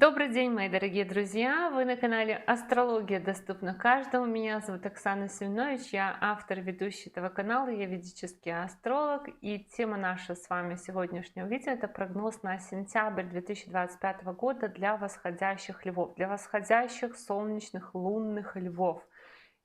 Добрый день, мои дорогие друзья! Вы на канале Астрология доступна каждому. Меня зовут Оксана Семенович, я автор, ведущий этого канала, я ведический астролог. И тема нашего с вами сегодняшнего видео — это прогноз на сентябрь 2025 года для восходящих львов, для восходящих солнечных лунных львов.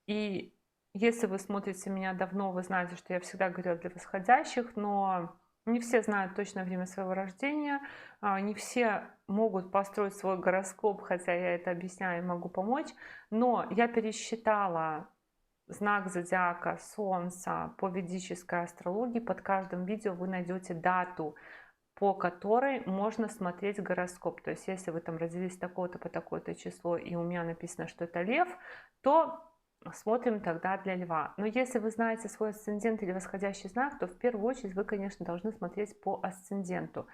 И если вы смотрите меня давно, вы знаете, что я всегда говорила для восходящих, но не все знают точное время своего рождения, не все могут построить свой гороскоп, хотя я это объясняю и могу помочь. Но я пересчитала знак зодиака Солнца по ведической астрологии. Под каждым видео вы найдете дату, по которой можно смотреть гороскоп. То есть если вы там родились такое-то по такое-то число, и у меня написано, что это лев, то смотрим тогда для льва. Но если вы знаете свой асцендент или восходящий знак, то в первую очередь вы, конечно, должны смотреть по асценденту.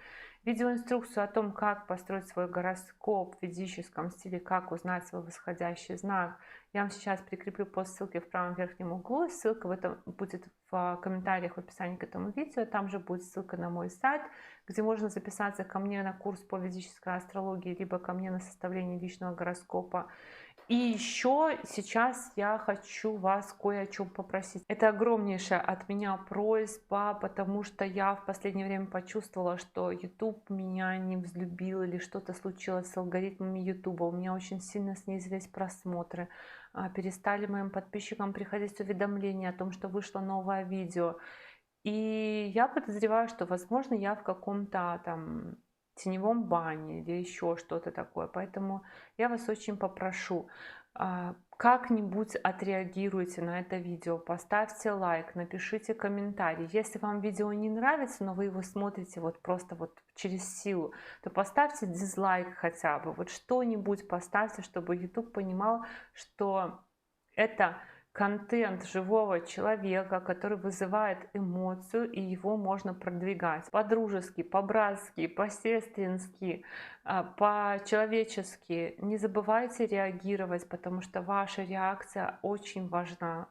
Видеоинструкцию о том, как построить свой гороскоп в ведическом стиле, как узнать свой восходящий знак, я вам сейчас прикреплю по ссылке в правом верхнем углу. Ссылка в этом будет в комментариях в описании к этому видео. Там же будет ссылка на мой сайт, где можно записаться ко мне на курс по ведической астрологии, либо ко мне на составление личного гороскопа. И еще сейчас я хочу вас кое о чем попросить. Это огромнейшая от меня просьба, потому что я в последнее время почувствовала, что YouTube меня не взлюбил или что-то случилось с алгоритмами YouTube. У меня очень сильно снизились просмотры. Перестали моим подписчикам приходить уведомления о том, что вышло новое видео. И я подозреваю, что, возможно, я в каком-то там теневом бане или еще что-то такое. Поэтому я вас очень попрошу, как-нибудь отреагируйте на это видео, поставьте лайк, напишите комментарий. Если вам видео не нравится, но вы его смотрите вот просто вот через силу, то поставьте дизлайк хотя бы, вот что-нибудь поставьте, чтобы YouTube понимал, что это контент живого человека, который вызывает эмоцию, и его можно продвигать по-дружески, по-братски, по-сестрински, по-человечески. Не забывайте реагировать, потому что ваша реакция очень важна.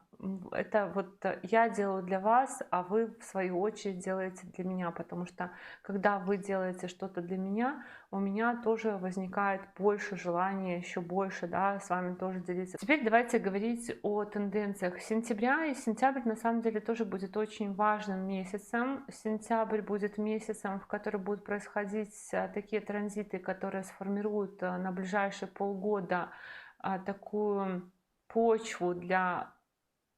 Это вот я делаю для вас, а вы в свою очередь делаете для меня, потому что когда вы делаете что-то для меня, у меня тоже возникает больше желания, еще больше, да, с вами тоже делиться. Теперь давайте говорить о тенденциях сентября. И сентябрь на самом деле тоже будет очень важным месяцем. Сентябрь будет месяцем, в который будут происходить такие транзиты, которые сформируют на ближайшие полгода такую почву для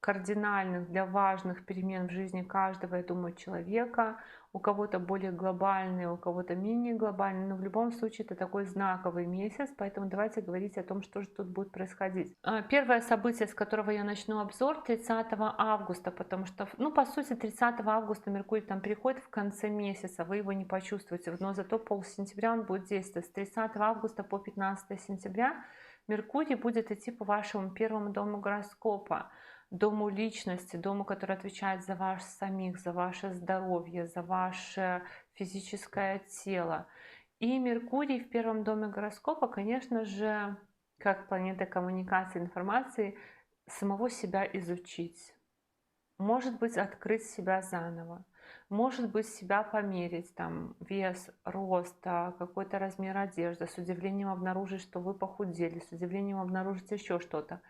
кардинальных, для важных перемен в жизни каждого, я думаю, человека. У кого-то более глобальные, у кого-то менее глобальные, но в любом случае это такой знаковый месяц, поэтому давайте говорить о том, что же тут будет происходить. Первое событие, с которого я начну обзор, 30 августа, потому что, ну, по сути, 30 августа Меркурий там переходит в конце месяца, вы его не почувствуете, но зато полсентября он будет действовать. С 30 августа по 15 сентября Меркурий будет идти по вашему первому дому гороскопа, дому личности, дому, который отвечает за вас самих, за ваше здоровье, за ваше физическое тело. И Меркурий в первом доме гороскопа, конечно же, как планета коммуникации, информации, самого себя изучить. Может быть, открыть себя заново. Может быть, себя померить, там, вес, рост, какой-то размер одежды. С удивлением обнаружить, что вы похудели. С удивлением обнаружить еще что-то.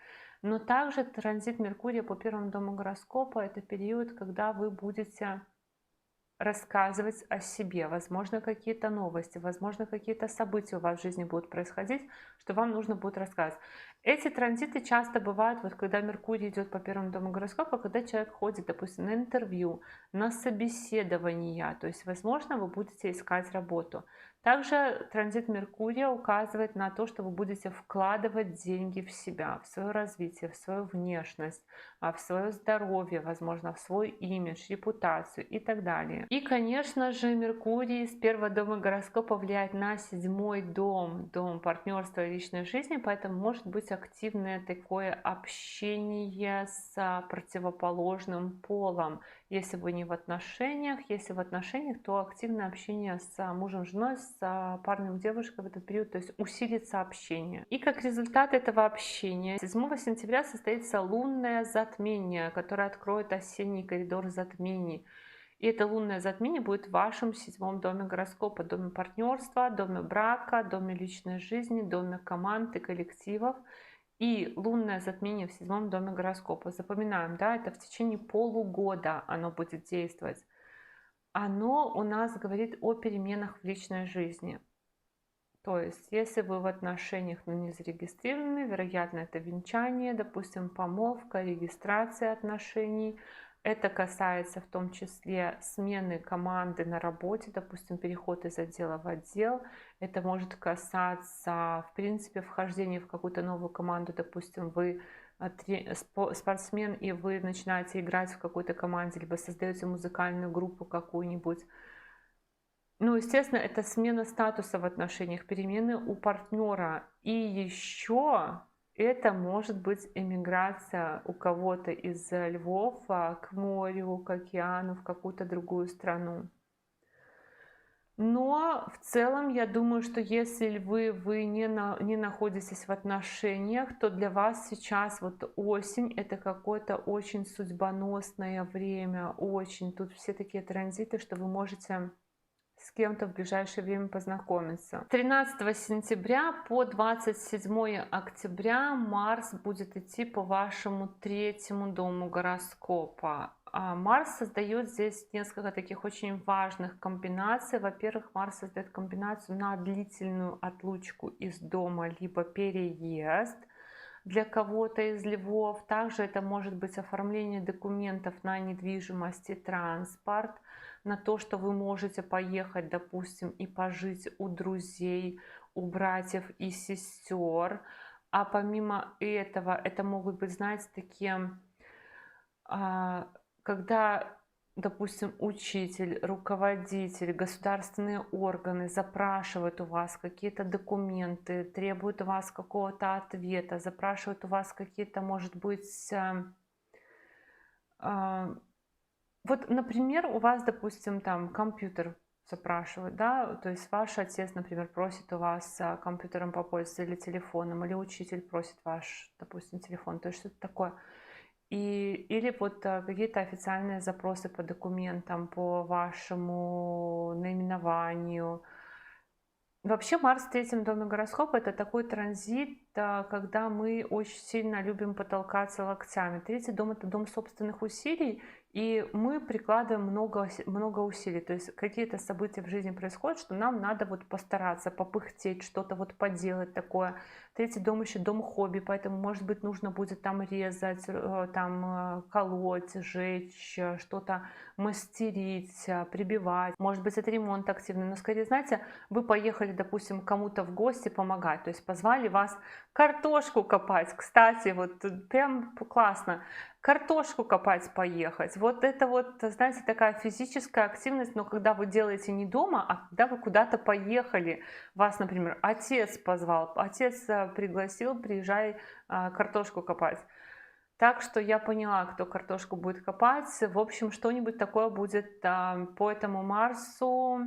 Но также транзит Меркурия по первому дому гороскопа — это период, когда вы будете рассказывать о себе, возможно, какие-то новости, возможно, какие-то события у вас в жизни будут происходить, что вам нужно будет рассказать. Эти транзиты часто бывают, вот когда Меркурий идет по первому дому гороскопа, когда человек ходит, допустим, на интервью, на собеседование, то есть, возможно, вы будете искать работу. Также транзит Меркурия указывает на то, что вы будете вкладывать деньги в себя, в свое развитие, в свою внешность, в свое здоровье, возможно, в свой имидж, репутацию и так далее. И, конечно же, Меркурий с первого дома гороскопа влияет на седьмой дом, дом партнерства и личной жизни, поэтому может быть активное такое общение с противоположным полом. Если вы не в отношениях, если в отношениях, то активное общение с мужем, женой, с парнем, девушкой в этот период, то есть усилится общение. И как результат этого общения 7 сентября состоится лунное затмение, которое откроет осенний коридор затмений. И это лунное затмение будет в вашем 7-м доме гороскопа, доме партнерства, доме брака, доме личной жизни, доме команд и коллективов. И лунное затмение в 7-м доме гороскопа. Запоминаем, да, это в течение полугода оно будет действовать. Оно у нас говорит о переменах в личной жизни. То есть, если вы в отношениях, но не зарегистрированы, вероятно, это венчание, допустим, помолвка, регистрация отношений. Это касается в том числе смены команды на работе, допустим, переход из отдела в отдел. Это может касаться, в принципе, вхождения в какую-то новую команду. Допустим, вы спортсмен, и вы начинаете играть в какой-то команде, либо создаете музыкальную группу какую-нибудь. Ну, естественно, это смена статуса в отношениях, перемены у партнера. И еще это может быть эмиграция у кого-то из Львов к морю, к океану, в какую-то другую страну. Но в целом я думаю, что если вы не находитесь в отношениях, то для вас сейчас вот осень это какое-то очень судьбоносное время, очень. Тут все такие транзиты, что вы можете с кем-то в ближайшее время познакомиться. 13 сентября по 27 октября Марс будет идти по вашему 3-му дому гороскопа. Марс создает здесь несколько таких очень важных комбинаций. Во-первых, Марс создает комбинацию на длительную отлучку из дома, либо переезд для кого-то из львов. Также это может быть оформление документов на недвижимость и транспорт, на то, что вы можете поехать, допустим, и пожить у друзей, у братьев и сестер. А помимо этого, это могут быть, знаете, такие, когда, допустим, учитель, руководитель, государственные органы запрашивают у вас какие-то документы, требуют у вас какого-то ответа, запрашивают у вас какие-то, может быть, вот, например, у вас, допустим, там компьютер запрашивают, да, то есть ваш отец, например, просит у вас компьютером попользоваться или телефоном, или учитель просит ваш, допустим, телефон, то есть что-то такое. Или вот какие-то официальные запросы по документам, по вашему наименованию. Вообще Марс в 3-м доме гороскопа это такой транзит, когда мы очень сильно любим потолкаться локтями. 3-й дом это дом собственных усилий, и мы прикладываем много усилий. То есть какие-то события в жизни происходят, что нам надо вот постараться, попыхтеть, что-то вот поделать такое. 3-й дом еще дом хобби, поэтому, может быть, нужно будет там резать, там колоть, жечь, что-то мастерить, прибивать. Может быть, это ремонт активный, но скорее, знаете, вы поехали, допустим, кому-то в гости помогать, то есть позвали вас картошку копать. Кстати, вот прям классно. Картошку копать поехать. Вот это вот, знаете, такая физическая активность, но когда вы делаете не дома, а когда вы куда-то поехали. Вас, например, отец позвал, отец пригласил, приезжай картошку копать. Так что я поняла, кто картошку будет копать. В общем, что-нибудь такое будет по этому Марсу.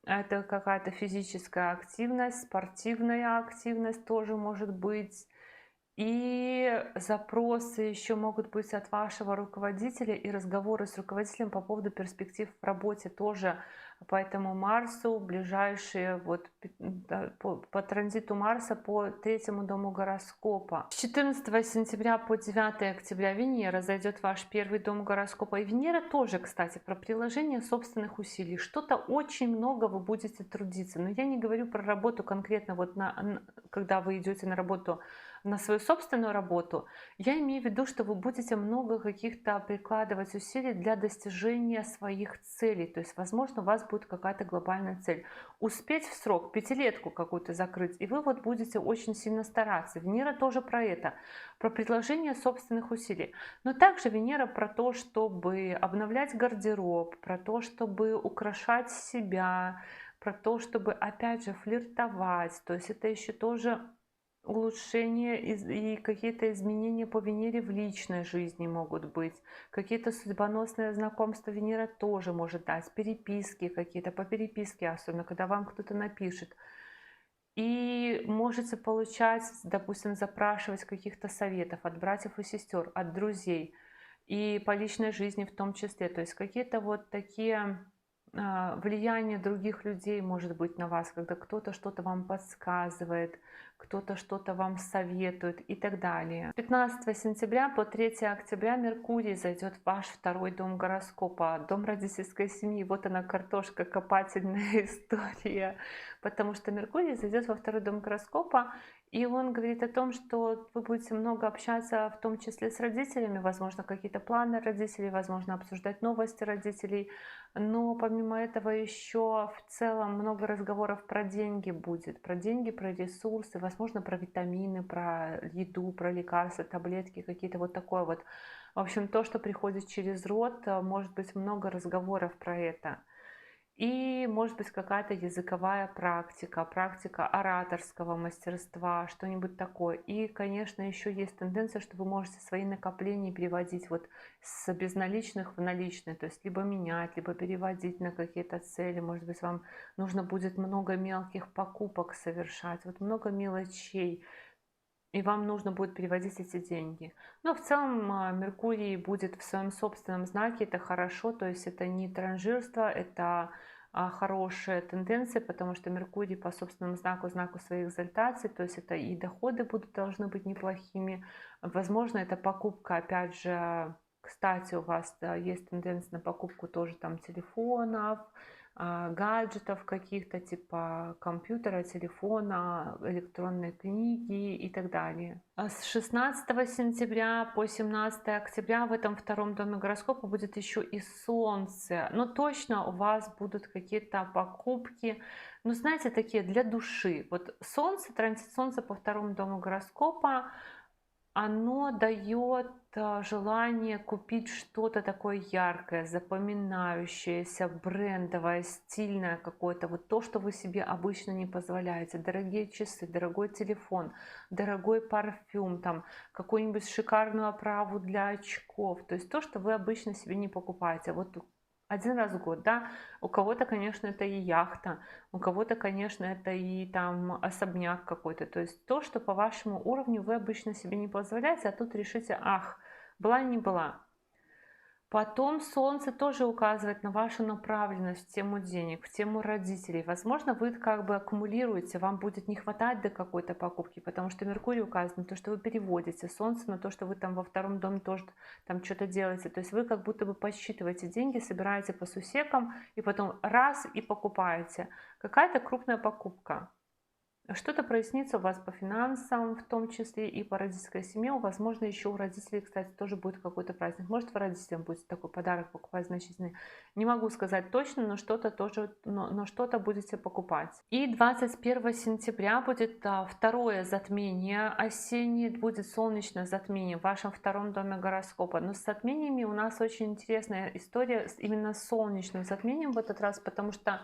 Это какая-то физическая активность, спортивная активность тоже может быть. И запросы еще могут быть от вашего руководителя и разговоры с руководителем по поводу перспектив в работе тоже. Поэтому Марсу ближайшие вот по транзиту Марса по 3-му дому гороскопа. С 14 сентября по 9 октября Венера зайдет в ваш 1-й дом гороскопа. И Венера тоже, кстати, про приложение собственных усилий. Что-то очень много вы будете трудиться. Но я не говорю про работу конкретно, вот когда вы идете на работу, на свою собственную работу, я имею в виду, что вы будете много каких-то прикладывать усилий для достижения своих целей. То есть, возможно, у вас будет какая-то глобальная цель. Успеть в срок, 5-летку какую-то закрыть, и вы вот будете очень сильно стараться. Венера тоже про это, про предложение собственных усилий. Но также Венера про то, чтобы обновлять гардероб, про то, чтобы украшать себя, про то, чтобы, опять же, флиртовать. То есть это еще тоже улучшения и какие-то изменения по Венере в личной жизни могут быть. Какие-то судьбоносные знакомства Венера тоже может дать. Переписки какие-то, по переписке особенно, когда вам кто-то напишет. И можете получать, допустим, запрашивать каких-то советов от братьев и сестер, от друзей. и по личной жизни в том числе. То есть какие-то вот такие влияние других людей может быть на вас, когда кто-то что-то вам подсказывает, кто-то что-то вам советует и так далее. С 15 сентября по 3 октября Меркурий зайдет в ваш второй дом гороскопа, дом родительской семьи. Вот она, картошка копательная история, потому что Меркурий зайдет во второй дом гороскопа, и он говорит о том, что вы будете много общаться, в том числе с родителями, возможно, какие-то планы родителей, возможно, обсуждать новости родителей. Но помимо этого еще в целом много разговоров про деньги будет. Про деньги, про ресурсы, возможно, про витамины, про еду, про лекарства, таблетки, какие-то вот такое вот. В общем, то, что приходит через род, может быть много разговоров про это. И, может быть, какая-то языковая практика, практика ораторского мастерства, что-нибудь такое. И, конечно, еще есть тенденция, что вы можете свои накопления переводить вот с безналичных в наличные, то есть либо менять, либо переводить на какие-то цели. Может быть, вам нужно будет много мелких покупок совершать, вот много мелочей, и вам нужно будет переводить эти деньги. Но в целом Меркурий будет в своем собственном знаке, это хорошо, то есть это не транжирство, это хорошая тенденция, потому что Меркурий по собственному знаку, знаку своей экзальтации, то есть это и доходы будут, должны быть неплохими. Возможно, это покупка, опять же, кстати, у вас есть тенденция на покупку тоже там телефонов, гаджетов каких-то типа компьютера, телефона, электронной книги и так далее. С 16 сентября по 17 октября в этом втором доме гороскопа будет еще и Солнце. Но точно у вас будут какие-то покупки, ну знаете, такие для души. Вот Солнце, транзит Солнца по второму дому гороскопа, оно дает желание купить что-то такое яркое, запоминающееся, брендовое, стильное какое-то, вот то, что вы себе обычно не позволяете. Дорогие часы, дорогой телефон, дорогой парфюм, там какую-нибудь шикарную оправу для очков, то есть то, что вы обычно себе не покупаете. Вот один раз в год, да, у кого-то, конечно, это и яхта, у кого-то, конечно, это и там особняк какой-то, то есть то, что по вашему уровню вы обычно себе не позволяете, а тут решите, ах, была не была. Потом Солнце тоже указывает на вашу направленность в тему денег, в тему родителей. Возможно, вы как бы аккумулируете, вам будет не хватать до какой-то покупки, потому что Меркурий указывает на то, что вы переводите, Солнце на то, что вы там во втором доме тоже там что-то делаете. То есть вы как будто бы подсчитываете деньги, собираете по сусекам и потом раз и покупаете. Какая-то крупная покупка. Что-то прояснится у вас по финансам, в том числе и по родительской семье. Возможно, еще у родителей, кстати, тоже будет какой-то праздник. Может, вы родителям будете такой подарок покупать значительный. Не могу сказать точно, но что-то тоже, но что-то будете покупать. И 21 сентября будет второе затмение осеннее, будет солнечное затмение в вашем втором доме гороскопа. Но с затмениями у нас очень интересная история именно с солнечным затмением в этот раз, потому что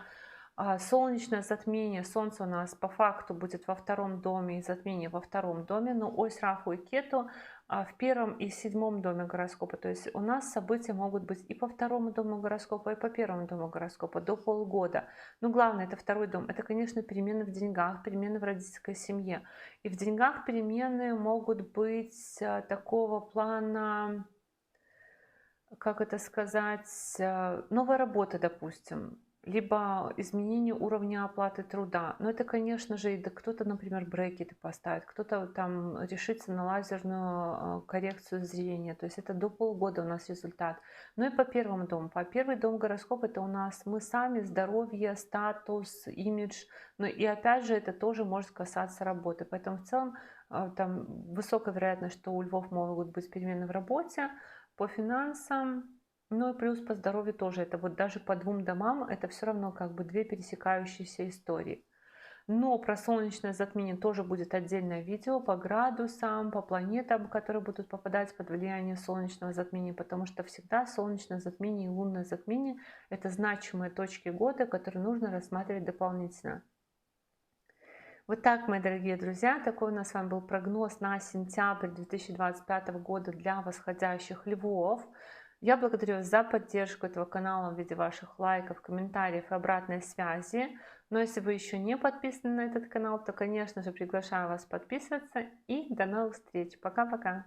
солнечное затмение, Солнце у нас по факту будет во втором доме и затмение во втором доме, но ось Раху и Кету в первом и седьмом доме гороскопа. То есть у нас события могут быть и по второму дому гороскопа, и по первому дому гороскопа до полгода. Но главное, это второй дом. Это, конечно, перемены в деньгах, перемены в родительской семье. И в деньгах перемены могут быть такого плана, как это сказать, новая работа, допустим, либо изменение уровня оплаты труда. Но это, конечно же, да, кто-то, например, брекеты поставит, кто-то там решится на лазерную коррекцию зрения. То есть это до полгода у нас результат. Ну и по первому дому. По первый дом гороскопа это у нас мы сами, здоровье, статус, имидж. Ну и опять же, это тоже может касаться работы. Поэтому в целом там высокая вероятность, что у львов могут быть перемены в работе. По финансам, ну и плюс по здоровью тоже. Это вот даже по двум домам, это все равно как бы две пересекающиеся истории. Но про солнечное затмение тоже будет отдельное видео по градусам, по планетам, которые будут попадать под влияние солнечного затмения, потому что всегда солнечное затмение и лунное затмение – это значимые точки года, которые нужно рассматривать дополнительно. Вот так, мои дорогие друзья, такой у нас с вами был прогноз на сентябрь 2025 года для восходящих львов. Я благодарю вас за поддержку этого канала в виде ваших лайков, комментариев и обратной связи. Но если вы еще не подписаны на этот канал, то, конечно же, приглашаю вас подписываться. И до новых встреч. Пока-пока.